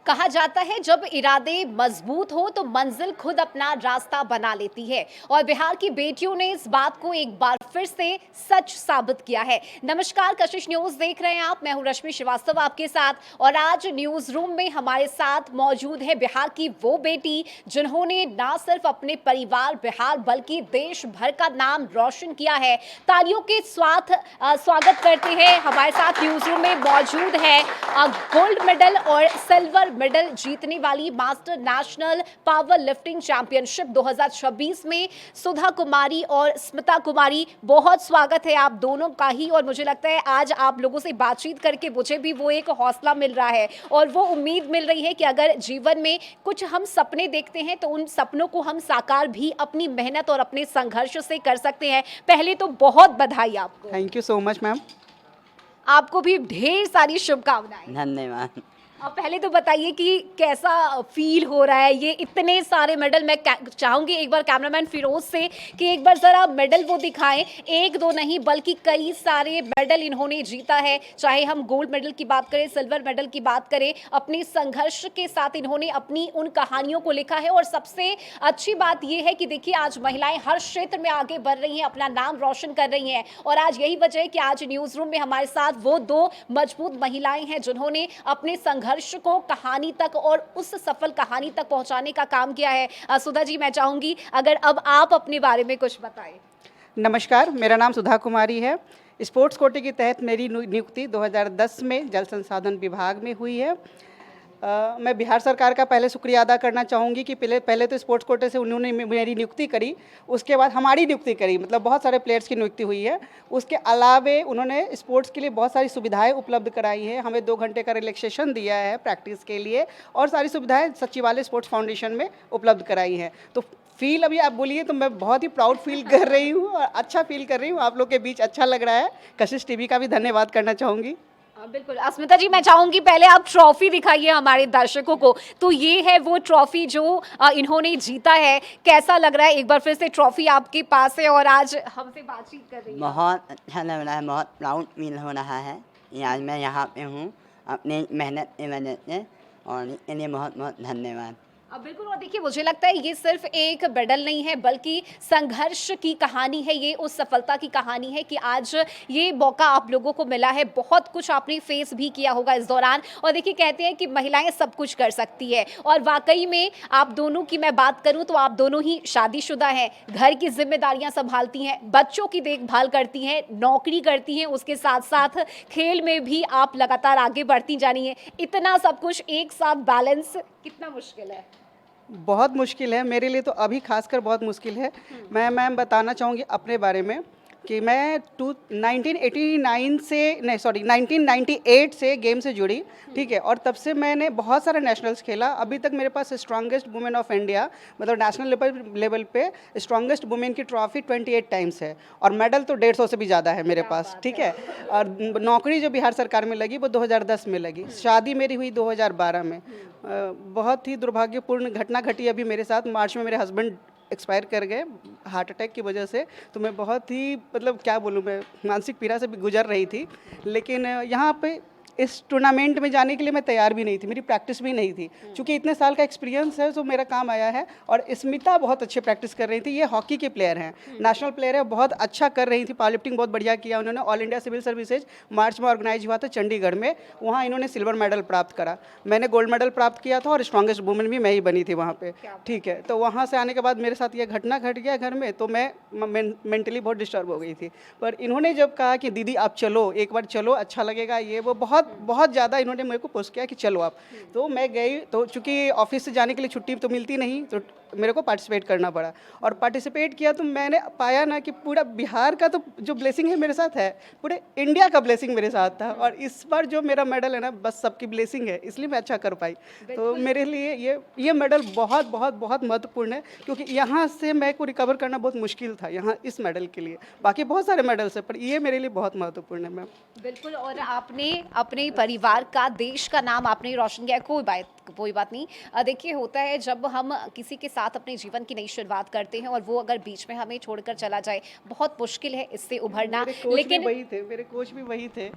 कहा जाता है जब इरादे मजबूत हो तो मंजिल खुद अपना रास्ता बना लेती है और बिहार की बेटियों ने इस बात को एक बार फिर से सच साबित किया है। नमस्कार, कशिश न्यूज देख रहे हैं आप। मैं हूं रश्मि श्रीवास्तव आपके साथ और आज न्यूज रूम में हमारे साथ मौजूद है बिहार की वो बेटी जिन्होंने ना सिर्फ अपने परिवार बिहार बल्कि देश भर का नाम रोशन किया है। तालियों के साथ स्वागत करते हैं। हमारे साथ न्यूज रूम में मौजूद है गोल्ड मेडल और सिल्वर मेडल जीतने वाली master national power lifting championship 2026 में सुधा कुमारी और स्मिता कुमारी। बहुत स्वागत है आप दोनों का ही। और मुझे लगता है आज आप लोगों से बातचीत करके मुझे भी वो एक हौसला मिल रहा है और वो उम्मीद मिल रही है कि अगर जीवन में कुछ हम सपने देखते हैं तो उन सपनों को हम साकार भी अपनी मेहनत और अपने संघर्ष से कर सकते हैं। पहले तो बहुत बधाई आपको। Thank you so much ma'am. आपको भी ढेर सारी शुभकामनाएं। धन्यवाद। पहले तो बताइए कि कैसा फील हो रहा है, ये इतने सारे मेडल। मैं चाहूंगी एक बार कैमरामैन फिरोज से कि एक बार जरा मेडल वो दिखाएं। एक दो नहीं बल्कि कई सारे मेडल इन्होंने जीता है। चाहे हम गोल्ड मेडल की बात करें, सिल्वर मेडल की बात करें, अपने संघर्ष के साथ इन्होंने अपनी उन कहानियों को लिखा है। और सबसे अच्छी बात यह है कि देखिए आज महिलाएं हर क्षेत्र में आगे बढ़ रही हैं, अपना नाम रोशन कर रही हैं। और आज यही वजह है कि आज न्यूज रूम में हमारे साथ वो दो मजबूत महिलाएं हैं जिन्होंने अपने संघर्ष को कहानी तक और उस सफल कहानी तक पहुंचाने का काम किया है। सुधा जी, मैं चाहूंगी अगर अब आप अपने बारे में कुछ बताएं। नमस्कार, मेरा नाम सुधा कुमारी है। स्पोर्ट्स कोटे के तहत मेरी नियुक्ति 2010 में जल संसाधन विभाग में हुई है। मैं बिहार सरकार का पहले शुक्रिया अदा करना चाहूँगी कि पहले तो स्पोर्ट्स कोटे से उन्होंने मेरी नियुक्ति करी, उसके बाद हमारी नियुक्ति करी, मतलब बहुत सारे प्लेयर्स की नियुक्ति हुई है। उसके अलावे उन्होंने स्पोर्ट्स के लिए बहुत सारी सुविधाएं उपलब्ध कराई है, हमें 2 घंटे का रिलैक्सेशन दिया है प्रैक्टिस के लिए और सारी सुविधाएं सचिवालय स्पोर्ट्स फाउंडेशन में उपलब्ध कराई हैं। तो फील अभी आप बोलिए तो मैं बहुत ही प्राउड फील कर रही हूँ और अच्छा फील कर रही हूँ। आप लोग के बीच अच्छा लग रहा है। कशिश टीवी का भी धन्यवाद करना चाहूँगी। बिल्कुल। अस्मिता जी, मैं चाहूंगी पहले आप ट्रॉफी दिखाइए हमारे दर्शकों को। तो ये है वो ट्रॉफी जो इन्होंने जीता है। कैसा लग रहा है? एक बार फिर से ट्रॉफी आपके पास है और आज हमसे बातचीत कर रही है। बहुत अच्छा लग रहा है, बहुत प्राउड फील हो रहा है कि आज मैं यहाँ पे हूँ अपनी मेहनत की वजह से, और इसके लिए बहुत बहुत धन्यवाद। बिल्कुल। और देखिए मुझे लगता है ये सिर्फ एक मेडल नहीं है बल्कि संघर्ष की कहानी है, ये उस सफलता की कहानी है कि आज ये मौका आप लोगों को मिला है। बहुत कुछ आपने फेस भी किया होगा इस दौरान। और देखिए कहते हैं कि महिलाएं सब कुछ कर सकती है और वाकई में आप दोनों की मैं बात करूं तो आप दोनों ही शादीशुदा हैं, घर की जिम्मेदारियां संभालती हैं, बच्चों की देखभाल करती हैं, नौकरी करती हैं, उसके साथ साथ खेल में भी आप लगातार आगे बढ़ती जानी है। इतना सब कुछ एक साथ बैलेंस कितना मुश्किल है? बहुत मुश्किल है मेरे लिए, तो अभी खासकर बहुत मुश्किल है। मैं बताना चाहूँगी अपने बारे में कि मैं 1998 से गेम से जुड़ी, ठीक है। और तब से मैंने बहुत सारे नेशनल्स खेला। अभी तक मेरे पास स्ट्रॉन्गेस्ट वुमेन ऑफ इंडिया, मतलब नेशनल लेवल पे स्ट्रॉन्गेस्ट वुमेन की ट्रॉफी 28 टाइम्स है और मेडल तो 150 से भी ज़्यादा है मेरे पास, ठीक है। और नौकरी जो बिहार सरकार में लगी वो 2010 में लगी। शादी मेरी हुई 2012 में। बहुत ही दुर्भाग्यपूर्ण घटना घटी अभी मेरे साथ। मार्च में मेरे हस्बैंड एक्सपायर कर गए हार्ट अटैक की वजह से। तो मैं बहुत ही, मतलब क्या बोलूँ, मैं मानसिक पीड़ा से भी गुजर रही थी। लेकिन यहाँ पे इस टूर्नामेंट में जाने के लिए मैं तैयार भी नहीं थी, मेरी प्रैक्टिस भी नहीं थी। क्योंकि इतने साल का एक्सपीरियंस है तो मेरा काम आया है। और स्मिता बहुत अच्छे प्रैक्टिस कर रही थी, ये हॉकी के प्लेयर हैं, नेशनल प्लेयर है, बहुत अच्छा कर रही थी। पावर लिफ्टिंग बहुत बढ़िया किया उन्होंने। ऑल इंडिया सिविल सर्विसेज मार्च में ऑर्गेनाइज हुआ था चंडीगढ़ में, वहाँ इन्होंने सिल्वर मेडल प्राप्त करा। मैंने गोल्ड मेडल प्राप्त किया था और स्ट्रॉन्गेस्ट वुमेन भी मैं ही बनी थी वहाँ पर, ठीक है। तो वहाँ से आने के बाद मेरे साथ ये घटना घट गया घर में, तो मैं मेंटली बहुत डिस्टर्ब हो गई थी। पर इन्होंने जब कहा कि दीदी आप चलो, एक बार चलो, अच्छा लगेगा, ये वो बहुत बहुत ज़्यादा इन्होंने मेरे को पुश किया कि चलो आप। तो मैं गई। तो चूँकि ऑफिस से जाने के लिए छुट्टी तो मिलती नहीं, तो मेरे को पार्टिसिपेट करना पड़ा। और पार्टिसिपेट किया तो मैंने पाया ना कि पूरा बिहार का तो जो ब्लेसिंग है मेरे साथ है, पूरे इंडिया का ब्लेसिंग मेरे साथ था। और इस बार जो मेरा मेडल है ना, बस सबकी ब्लेसिंग है, इसलिए मैं अच्छा कर पाई। तो मेरे लिए ये मेडल बहुत बहुत बहुत महत्वपूर्ण है, क्योंकि यहाँ से मैं को रिकवर करना बहुत मुश्किल था यहाँ इस मेडल के लिए। बाकी बहुत सारे मेडल्स हैं पर ये मेरे लिए बहुत महत्वपूर्ण है मैम। बिल्कुल। और आपने अपने परिवार का, देश का नाम आपने रोशन किया। कोई बात नहीं। देखिए होता है जब हम किसी के साथ अपने जीवन की नई शुरुआत करते हैं और वो अगर बीच में हमें छोड़कर चला जाए, बहुत मुश्किल है इससे उभरना। मेरे कोच भी वही थे।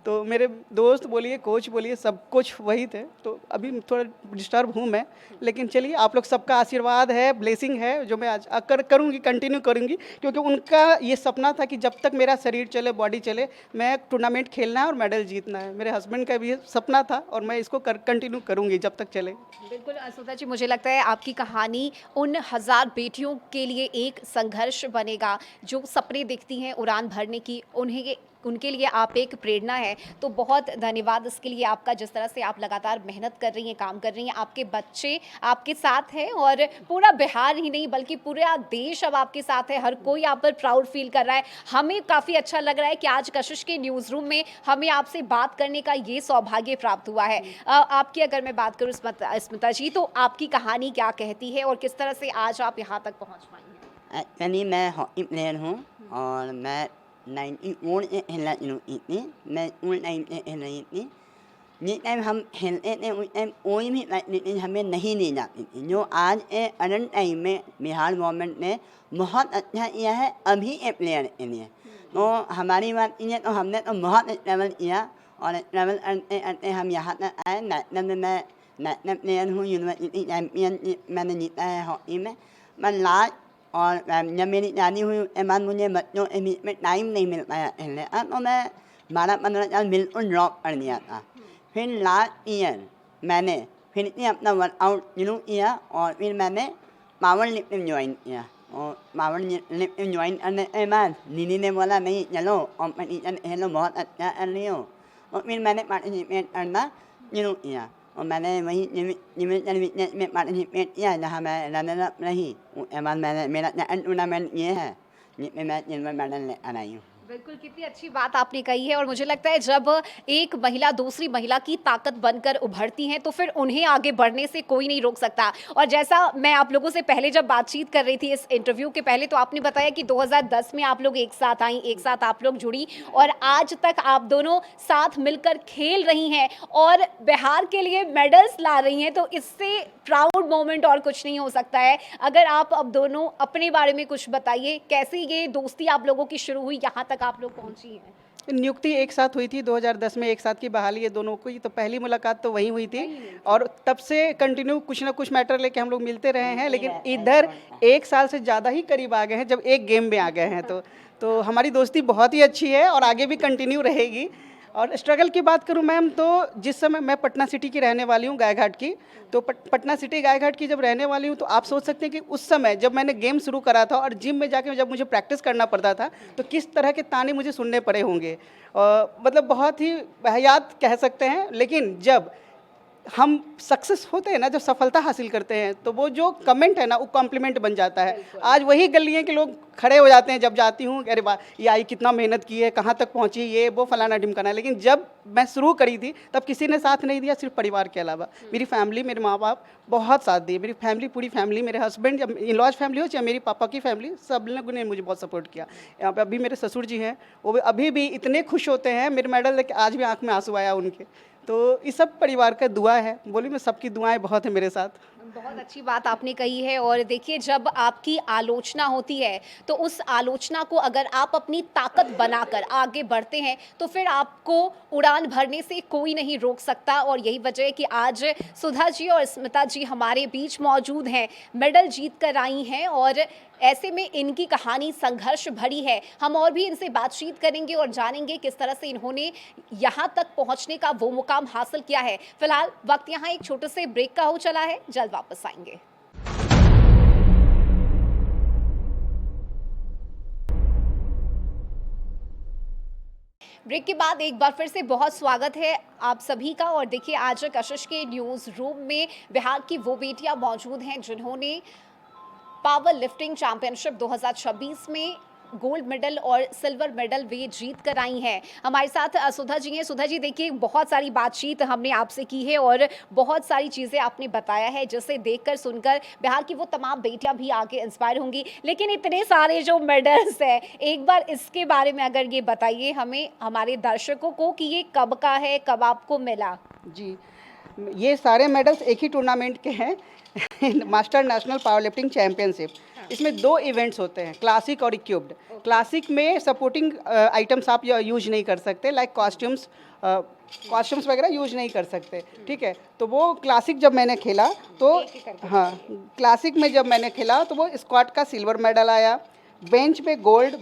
तो मेरे दोस्त बोलिए, कोच बोलिए, सब कुछ वही थे। तो अभी थोड़ा डिस्टर्ब हूँ मैं, लेकिन चलिए आप लोग सबका आशीर्वाद है, ब्लेसिंग है, जो मैं आज करूँगी, कंटिन्यू करूँगी, क्योंकि उनका ये सपना था कि जब तक मेरा शरीर चले, बॉडी चले, मैं टूर्नामेंट खेलना है और मेडल जीतना है। मेरे हस्बैंड का भी ये सपना था और मैं इसको कंटिन्यू करूँगी जब तक चले। बिल्कुल सुधा जी, मुझे लगता है आपकी कहानी उन हजार बेटियों के लिए एक संघर्ष बनेगा जो सपने देखती हैं उड़ान भरने की, उन्हें उनके लिए आप एक प्रेरणा है। तो बहुत धन्यवाद इसके लिए आपका, जिस तरह से आप लगातार मेहनत कर रही हैं, काम कर रही हैं। आपके बच्चे आपके साथ हैं और पूरा बिहार ही नहीं बल्कि पूरा देश अब आपके साथ है। हर कोई आप पर प्राउड फील कर रहा है। हमें काफ़ी अच्छा लग रहा है कि आज कशिश के न्यूज़ रूम में हमें आपसे बात करने का ये सौभाग्य प्राप्त हुआ है। आपकी अगर मैं बात करूँ स्मिता जी, तो आपकी कहानी क्या कहती है और किस तरह से आज आप यहाँ तक पहुँच पाई हैं? एक्चुअली मैं हॉकी प्लेयर हूँ और मैं 94 से खेलना शुरू की थी। मैं स्कूल टाइम से खेल रही थी। जिस टाइम हम खेलते थे उस टाइम कोई भी फैसिलिटी हमें नहीं दी जाती थी, जो आज के करंट टाइम में बिहार गवर्नमेंट ने बहुत अच्छा किया है अभी के प्लेयर के लिए। तो हमारी बात कीजिए तो हमने तो बहुत ट्रैवल किया और ट्रैवल करते करते हम यहाँ तक आए। नेशनल में मैं नेशनल प्लेयर हूँ, यूनिवर्सिटी चैम्पियनशिप मैंने जीता है हॉकी में। मैं लास्ट और जब मेरी शादी हुई उसके बाद मुझे बच्चों के बीच में टाइम नहीं मिल पाया खेलने का, तो मैं 12-15 साल बिल्कुल ड्रॉप कर दिया था। फिर लास्ट ईयर मैंने फिर से अपना वर्कआउट शुरू किया और फिर मैंने पावर लिफ्टिंग ज्वाइन किया। और पावर लिफ्टिंग ज्वाइन करने के बाद दीदी ने बोला नहीं चलो कॉम्पिटिशन खेलो, बहुत अच्छा कर रही हो। और फिर मैंने पार्टिसिपेट करना शुरू किया और मैंने वही विजन में पार्टिसिपेट किया जहाँ मैं रनर अप रही। उसके बाद मैंने मेरा टूर्नामेंट ये है जिसमें मैं सिल्वर मेडल लेकर आई हूँ। बिल्कुल, कितनी अच्छी बात आपने कही है। और मुझे लगता है जब एक महिला दूसरी महिला की ताकत बनकर उभरती हैं तो फिर उन्हें आगे बढ़ने से कोई नहीं रोक सकता। और जैसा मैं आप लोगों से पहले जब बातचीत कर रही थी इस इंटरव्यू के पहले, तो आपने बताया कि 2010 में आप लोग एक साथ आई, एक साथ आप लोग जुड़ी और आज तक आप दोनों साथ मिलकर खेल रही हैं और बिहार के लिए मेडल्स ला रही हैं। तो इससे प्राउड मोमेंट और कुछ नहीं हो सकता है। अगर आप अब दोनों अपने बारे में कुछ बताइए, कैसे ये दोस्ती आप लोगों की शुरू हुई, यहाँ तक आप लोग पहुंची हैं? नियुक्ति एक साथ हुई थी 2010 में, एक साथ की बहाली है दोनों की। तो पहली मुलाकात तो वही हुई थी और तब से कंटिन्यू कुछ ना कुछ मैटर लेके हम लोग मिलते रहे हैं। लेकिन इधर 1 साल से ज़्यादा ही करीब आ गए हैं जब एक गेम में आ गए हैं। तो हमारी दोस्ती बहुत ही अच्छी है और आगे भी कंटिन्यू रहेगी। और स्ट्रगल की बात करूं मैम, तो जिस समय मैं पटना सिटी की रहने वाली हूं, गायघाट की। तो पटना सिटी गायघाट की जब रहने वाली हूं तो आप सोच सकते हैं कि उस समय जब मैंने गेम शुरू करा था और जिम में जाके जब मुझे प्रैक्टिस करना पड़ता था तो किस तरह के ताने मुझे सुनने पड़े होंगे। मतलब बहुत ही वाहियात कह सकते हैं। लेकिन जब हम सक्सेस होते हैं ना, जब सफलता हासिल करते हैं, तो वो जो कमेंट है ना वो कॉम्प्लीमेंट बन जाता है। आज वही गलियाँ के लोग खड़े हो जाते हैं जब जाती हूँ, अरे वाह ये आई कितना मेहनत की है, कहाँ तक पहुँची, ये वो फलाना ढिमकाना। लेकिन जब मैं शुरू करी थी तब किसी ने साथ नहीं दिया, सिर्फ परिवार के अलावा मेरी फैमिली, मेरे माँ बाप बहुत साथ दिए। मेरी फैमिली, पूरी फैमिली, मेरे हस्बैंड, इन लॉज फैमिली हो चाहे मेरी पापा की फैमिली, सब लोगों ने मुझे बहुत सपोर्ट किया। यहाँ पे अभी मेरे ससुर जी हैं, वो अभी भी इतने खुश होते हैं मेरे मेडल लेके, आज भी आँख में आंसू आया उनके। तो इस सब परिवार का दुआ है, बोली मैं सबकी दुआएं बहुत है मेरे साथ। बहुत अच्छी बात आपने कही है। और देखिए, जब आपकी आलोचना होती है तो उस आलोचना को अगर आप अपनी ताकत बनाकर आगे बढ़ते हैं तो फिर आपको उड़ान भरने से कोई नहीं रोक सकता। और यही वजह है कि आज सुधा जी और स्मिता जी हमारे बीच मौजूद हैं, मेडल जीत कर आई हैं और ऐसे में इनकी कहानी संघर्ष भरी है। हम और भी इनसे बातचीत करेंगे और जानेंगे किस तरह से इन्होंने यहाँ तक पहुँचने का वो मुकाम हासिल किया है। फिलहाल वक्त यहाँ एक छोटे से ब्रेक का हो चला है, जल्द वापस आएंगे। ब्रेक के बाद एक बार फिर से बहुत स्वागत है आप सभी का। और देखिए, आज कशिश के न्यूज़ रूम में बिहार की वो बेटियां मौजूद हैं जिन्होंने पावर लिफ्टिंग चैंपियनशिप 2026 में गोल्ड मेडल और सिल्वर मेडल वे जीत कर आई हैं। हमारे साथ सुधा जी हैं। सुधा जी, देखिए, बहुत सारी बातचीत हमने आपसे की है और बहुत सारी चीज़ें आपने बताया है जिसे देखकर सुनकर बिहार की वो तमाम बेटियां भी आगे इंस्पायर होंगी। लेकिन इतने सारे जो मेडल्स हैं, एक बार इसके बारे में अगर ये बताइए हमें, हमारे दर्शकों को, कि ये कब का है, कब आपको मिला? जी, ये सारे मेडल्स एक ही टूर्नामेंट के हैं। Master national power lifting championship. इसमें 2 इवेंट्स होते हैं, क्लासिक और इक्विप्ड। क्लासिक में सपोर्टिंग आइटम्स आप यूज नहीं कर सकते, लाइक कॉस्ट्यूम्स वगैरह यूज नहीं कर सकते, ठीक है। तो वो क्लासिक जब मैंने खेला तो हाँ, क्लासिक में जब मैंने खेला तो वो स्क्वाड का सिल्वर मेडल आया, बेंच पे गोल्ड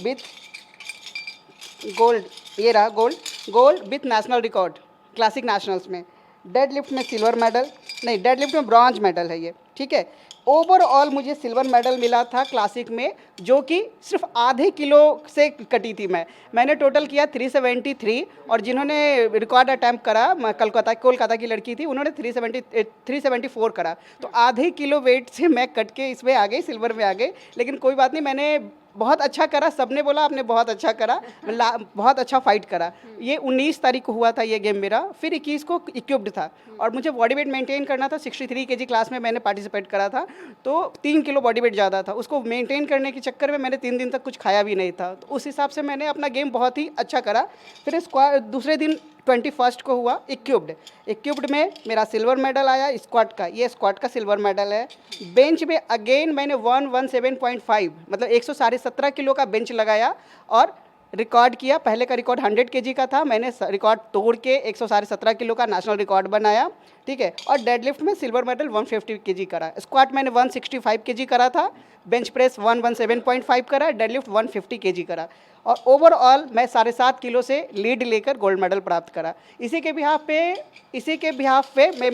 ये रहा gold with national record classic nationals में। डेड लिफ्ट में सिल्वर मेडल, नहीं डेड लिफ्ट में ब्रॉन्ज मेडल है ये, ठीक है। ओवरऑल मुझे सिल्वर मेडल मिला था क्लासिक में, जो कि सिर्फ आधे किलो से कटी थी। मैंने टोटल किया 373, और जिन्होंने रिकॉर्ड अटैम्प्ट करा कोलकाता की लड़की थी, उन्होंने 374 करा। तो आधे किलो वेट से मैं कट के इसमें आ गई, सिल्वर में आ गई। लेकिन कोई बात नहीं, मैंने बहुत अच्छा करा, सबने बोला आपने बहुत अच्छा करा, बहुत अच्छा फाइट करा। ये 19 तारीख को हुआ था ये गेम मेरा, फिर 21 को इक्विप्ड था, और मुझे बॉडी वेट मेंटेन करना था। 63 केजी क्लास में मैंने पार्टिसिपेट करा था, तो 3 किलो बॉडी वेट ज़्यादा था। उसको मेंटेन करने के चक्कर में मैंने 3 दिन तक कुछ खाया भी नहीं था, तो उस हिसाब से मैंने अपना गेम बहुत ही अच्छा करा। फिर दूसरे दिन 21 को हुआ इक्विप्ड में मेरा सिल्वर मेडल आया स्क्वाड का, ये स्क्वाड का सिल्वर मेडल है। बेंच में अगेन मैंने 117.5 मतलब 117.5 किलो का बेंच लगाया और रिकॉर्ड किया। पहले का रिकॉर्ड 100 केजी का था, मैंने रिकॉर्ड तोड़ के 117.5 किलो का नेशनल रिकॉर्ड बनाया, ठीक है। और डेडलिफ्ट में सिल्वर मेडल 150 केजी करा, स्क्वाट मैंने 165 केजी करा था, बेंच प्रेस 117.5 करा, डेडलिफ्ट 150 केजी करा, और ओवरऑल मैं 7.5 किलो से लीड लेकर गोल्ड मेडल प्राप्त करा। इसी के बिहाफ पे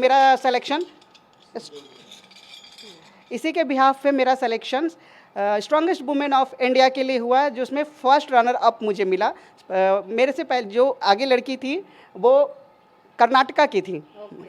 मेरा selection strongest women of India के लिए हुआ, जिसमें फर्स्ट रनर अप मुझे मिला। मेरे से पहले जो आगे लड़की थी वो कर्नाटका की थी,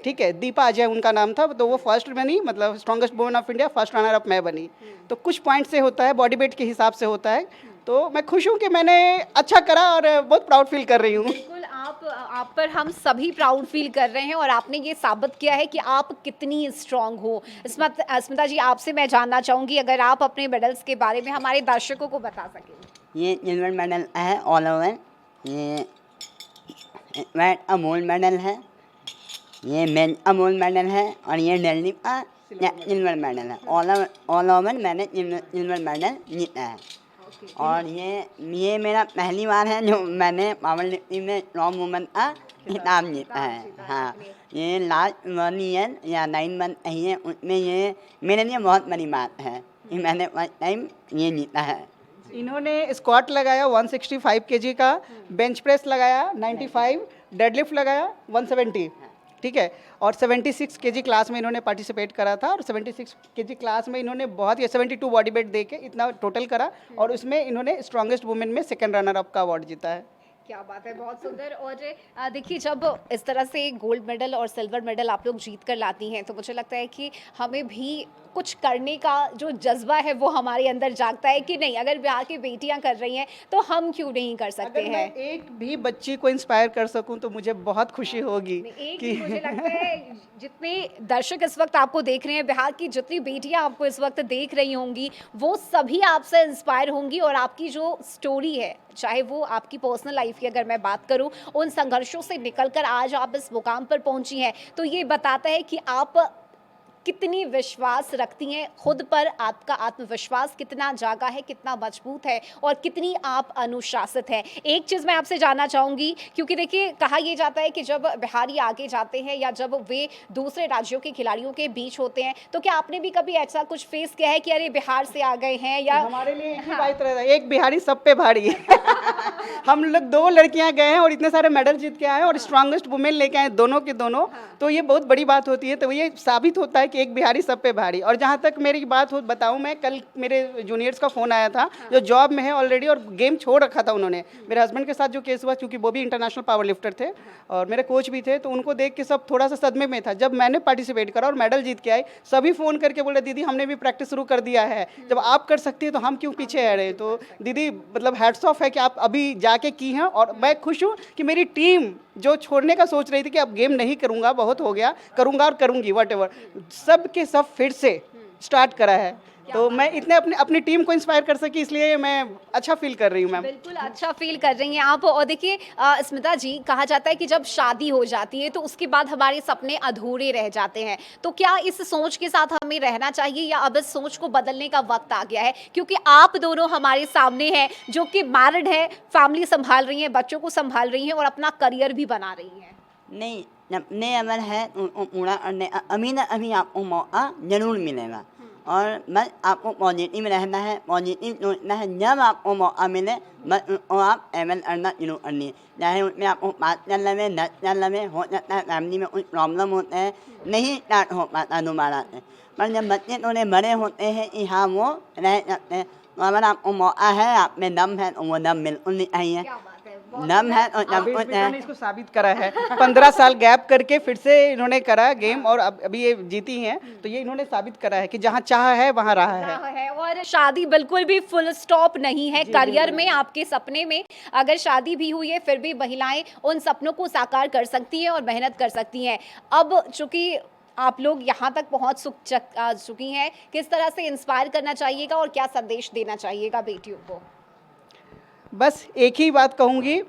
ठीक है, दीपा अजय उनका नाम था, तो वो फर्स्ट बनी, मतलब strongest women of India, first runner up मैं बनी। तो कुछ पॉइंट से होता है, बॉडी वेट के हिसाब से होता है, तो मैं खुश हूँ कि मैंने अच्छा करा और बहुत प्राउड फील कर रही हूँ। बिल्कुल, आप पर हम सभी प्राउड फील कर रहे हैं, और आपने ये साबित किया है कि आप कितनी स्ट्रांग हो। स्मिता जी, आपसे मैं जानना चाहूँगी, अगर आप अपने मेडल्स के बारे में हमारे दर्शकों को बता सकें। ये सिल्वर मेडल है ऑल ओवर, ये रेड अमोल मेडल है, ये मेन अमोल मेडल है, और ये डेली का सिल्वर मेडल है। ऑल ओवर मैंने सिल्वर मेडल जीता है। और ये मेरा पहली बार है जो मैंने पावर लिफ्टिंग में स्ट्रॉन्ग वुमन का खिताब जीता है। हाँ, ये लास्ट 1 ईयर या 9 मंथ है, उसमें ये मेरे लिए बहुत बड़ी बात है कि मैंने फर्स्ट टाइम ये जीता है। इन्होंने स्क्वाट लगाया 165 केजी का, बेंच प्रेस लगाया 95, डेडलिफ्ट लगाया 170, ठीक है, और 76 केजी क्लास में इन्होंने पार्टिसिपेट करा था, और 76 केजी क्लास में इन्होंने बहुत ही 72 बॉडी वेट दे के इतना टोटल करा, और उसमें इन्होंने स्ट्रॉन्गेस्ट वुमेन में सेकंड रनर अप का अवार्ड जीता है। क्या बात है, बहुत सुंदर। और देखिए, जब इस तरह से गोल्ड मेडल और सिल्वर मेडल आप लोग जीत कर लाती हैं, तो मुझे लगता है कि हमें भी कुछ करने का जो जज्बा है वो हमारे अंदर जागता है कि नहीं, अगर बिहार की बेटियां कर रही हैं तो हम क्यों नहीं कर सकते अगर हैं। मैं एक भी बच्ची को इंस्पायर कर सकूं तो मुझे बहुत खुशी होगी। मुझे लगता है जितने दर्शक इस वक्त आपको देख रहे हैं, बिहार की जितनी बेटियां आपको इस वक्त देख रही होंगी, वो सभी आपसे इंस्पायर होंगी, और आपकी जो स्टोरी है, चाहे वो आपकी पर्सनल लाइफ की अगर मैं बात करूं, उन संघर्षों से निकलकर आज आप इस मुकाम पर पहुंची हैं, तो ये बताता है कि आप कितनी विश्वास रखती हैं खुद पर, आपका आत्मविश्वास कितना जागा है, कितना मजबूत है, और कितनी आप अनुशासित हैं। एक चीज़ मैं आपसे जानना चाहूँगी, क्योंकि देखिए, कहा यह जाता है कि जब बिहारी आगे जाते हैं या जब वे दूसरे राज्यों के खिलाड़ियों के बीच होते हैं, तो क्या आपने भी कभी ऐसा कुछ फेस किया है कि अरे बिहार से आ गए हैं, या हमारे लिए एक ही बात रहता है, एक बिहारी सब पे भारी है। हम लोग 2 लड़कियां गए हैं और इतने सारे मेडल जीत के आए हैं, और स्ट्रॉन्गेस्ट वुमेन लेके आए दोनों के दोनों, तो ये बहुत बड़ी बात होती है। तो ये साबित होता है कि एक बिहारी सब पे भारी। और जहाँ तक मेरी बात हो बताऊँ, मैं कल मेरे जूनियर्स का फ़ोन आया था जो जॉब में है ऑलरेडी, और गेम छोड़ रखा था उन्होंने। मेरे हस्बैंड के साथ जो केस हुआ, क्योंकि वो भी इंटरनेशनल पावर लिफ्टर थे और मेरे कोच भी थे, तो उनको देख के सब थोड़ा सा सदमे में था। जब मैंने पार्टिसिपेट करा और मेडल जीत के आई, सभी फ़ोन करके बोले दीदी हमने भी प्रैक्टिस शुरू कर दिया है, जब आप कर सकती है तो हम क्यों पीछे रहे। तो दीदी मतलब हैट्स ऑफ है कि आप अभी जाके की हैं, और मैं खुश हूँ कि मेरी टीम जो छोड़ने का सोच रही थी कि अब गेम नहीं करूँगा, बहुत हो गया, करूँगा और करूँगी वट एवर, सब के सब फिर से स्टार्ट करा है। तो मैं इतने अपनी टीम को इंस्पायर कर सकी, इसलिए मैं अच्छा फील कर रही हूँ मैम। बिल्कुल अच्छा फील कर रही हैं आप। और देखिए स्मिता जी, कहा जाता है कि जब शादी हो जाती है तो उसके बाद हमारे सपने अधूरे रह जाते हैं, तो क्या इस सोच के साथ हमें रहना चाहिए या अब इस सोच को बदलने का वक्त आ गया है? क्योंकि आप दोनों हमारे सामने हैं जो कि मैरिड है, फैमिली संभाल रही हैं, बच्चों को संभाल रही हैं और अपना करियर भी बना रही हैं। नहीं, अपने अमल है उनको पूरा करने का अभी ना अभी आपको मौका ज़रूर मिलेगा। और बस आपको पॉजिटिव रहना है, पॉजिटिव सोचना है। जब आपको मौका मिले बस उसको आप अमल करना शुरू करिए। चाहे उसमें आपको 5 साल लगे, 10 साल लगे, हो सकता है फैमिली में कुछ प्रॉब्लम होते हैं, नहीं स्टार्ट हो पाता दोबारा से। पर जब बच्चे थोड़े बड़े होते हैं कि हाँ वो रह सकते हैं, तो अगर आपको मौका है, आप में दम है, तो वो दम बिल्कुल नहीं चाहिए। क्या बात है, बहुत दम है तो अभी जब कुछ स्मिता ने है। इसको साबित करा है। 15 साल गैप करके फिर से इन्होंने करा गेम, और अभी ये जीती हैं, तो ये इन्होंने साबित करा है कि जहाँ चाह है वहाँ रहा है। रहा है। और शादी बिल्कुल भी फुल स्टॉप नहीं है करियर में। आपके सपने में अगर शादी भी हुई है फिर भी महिलाएं उन सपनों को साकार कर सकती हैं और मेहनत कर सकती हैं। अब चूंकि आप लोग यहाँ तक पहुँच चुकी हैं, किस तरह से इंस्पायर करना चाहिएगा और क्या संदेश देना चाहिएगा बेटियों को? बस एक ही बात कहूँगी,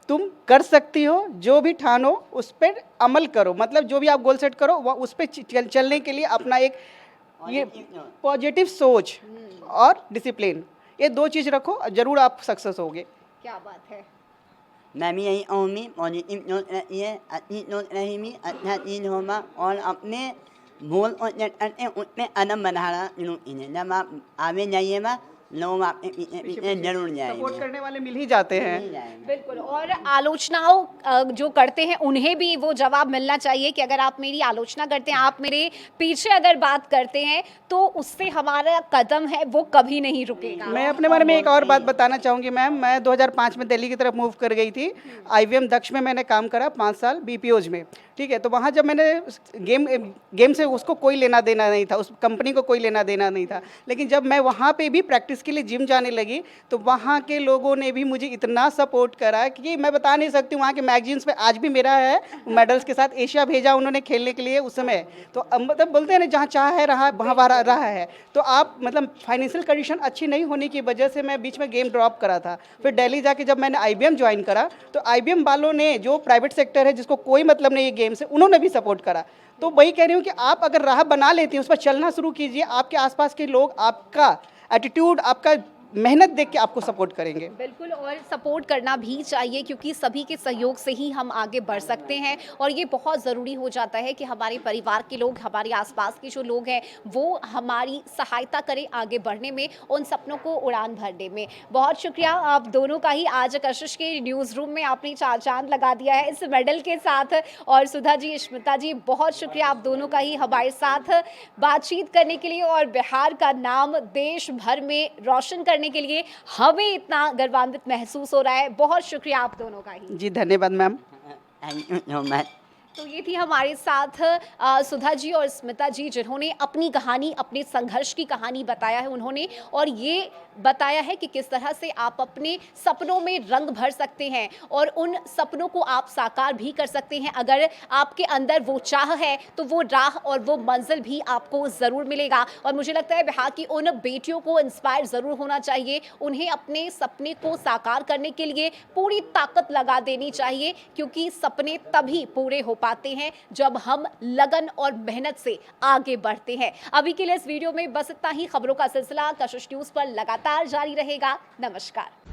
तुम कर सकती हो, जो भी ठानो उस पर अमल करो। मतलब जो भी आप गोल सेट करो वह उस पर चलने के लिए अपना एक ये पॉजिटिव सोच और डिसिप्लिन, ये 2 चीज़ रखो, जरूर आप सक्सेस होगे। क्या बात है। मैं भी यही कहूँगी, पॉजिटिव सोच रखिए, अच्छी सोच रहेगी, अच्छा चीज़ होगा। और अपने गोल को सेट करके उसमें कदम बढ़ाना शुरू कीजिए। जब आप आगे जाइएगा, लोग आपके पीछे पीछे जरूर सपोर्ट जाएंगे। करने वाले मिल ही जाते हैं। मिल जाएंगे। बिल्कुल। और आलोचनाओं जो करते हैं उन्हें भी वो जवाब मिलना चाहिए कि अगर आप मेरी आलोचना करते हैं, आप मेरे पीछे अगर बात करते हैं, तो उससे हमारा कदम है वो कभी नहीं रुकेगा। मैं अपने बारे में एक और बात बताना चाहूँगी मैम। मैं 2005 में दिल्ली की तरफ मूव कर गई थी। IVM दक्ष में मैंने काम करा 5 साल BPOज में, ठीक है। तो वहाँ जब मैंने गेम से उसको कोई लेना देना नहीं था, उस कंपनी को कोई लेना देना नहीं था। लेकिन जब मैं वहाँ पे भी प्रैक्टिस के लिए जिम जाने लगी, तो वहाँ के लोगों ने भी मुझे इतना सपोर्ट करा कि मैं बता नहीं सकती। वहाँ के मैगजीन्स पे आज भी मेरा है मेडल्स के साथ, एशिया भेजा उन्होंने खेलने के लिए उस समय। तो मतलब बोलते हैं ना, जहाँ चाह है रहा वहाँ रहा है। तो आप मतलब फाइनेंशियल कंडीशन अच्छी नहीं होने की वजह से मैं बीच में गेम ड्रॉप करा था। फिर दिल्ली जाके जब मैंने IBM ज्वाइन करा, तो IBM वालों ने, जो प्राइवेट सेक्टर है जिसको कोई मतलब नहीं है गेम से, उन्होंने भी सपोर्ट करा। तो वही कह रही हूँ कि आप अगर राह बना लेती हैं, उस पर चलना शुरू कीजिए। आपके आसपास के लोग आपका एटीट्यूड, आपका मेहनत देख के आपको सपोर्ट करेंगे। बिल्कुल। और सपोर्ट करना भी चाहिए क्योंकि सभी के सहयोग से ही हम आगे बढ़ सकते हैं। और ये बहुत ज़रूरी हो जाता है कि हमारे परिवार के लोग, हमारे आसपास के जो लोग हैं, वो हमारी सहायता करें आगे बढ़ने में, उन सपनों को उड़ान भरने में। बहुत शुक्रिया आप दोनों का ही। आज कशिश के न्यूज़ रूम में आपने 4 चांद लगा दिया है इस मेडल के साथ। और सुधा जी, स्मिता जी, बहुत शुक्रिया आप दोनों का ही हमारे साथ बातचीत करने के लिए और बिहार का नाम देश भर में रोशन करने के लिए। हमें इतना गर्वान्वित महसूस हो रहा है। बहुत शुक्रिया आप दोनों का ही। जी धन्यवाद ma'am. Thank you so much. तो ये थी हमारे साथ सुधा जी और स्मिता जी, जिन्होंने अपनी कहानी, अपने संघर्ष की कहानी बताया है उन्होंने, और ये बताया है कि किस तरह से आप अपने सपनों में रंग भर सकते हैं और उन सपनों को आप साकार भी कर सकते हैं। अगर आपके अंदर वो चाह है तो वो राह और वो मंजिल भी आपको ज़रूर मिलेगा। और मुझे लगता है बिहार की उन बेटियों को इंस्पायर ज़रूर होना चाहिए। उन्हें अपने सपने को साकार करने के लिए पूरी ताकत लगा देनी चाहिए, क्योंकि सपने तभी पूरे हो पाते हैं जब हम लगन और मेहनत से आगे बढ़ते हैं। अभी के लिए इस वीडियो में बस इतना ही। खबरों का सिलसिला कशिश न्यूज़ पर लगातार जारी रहेगा। नमस्कार।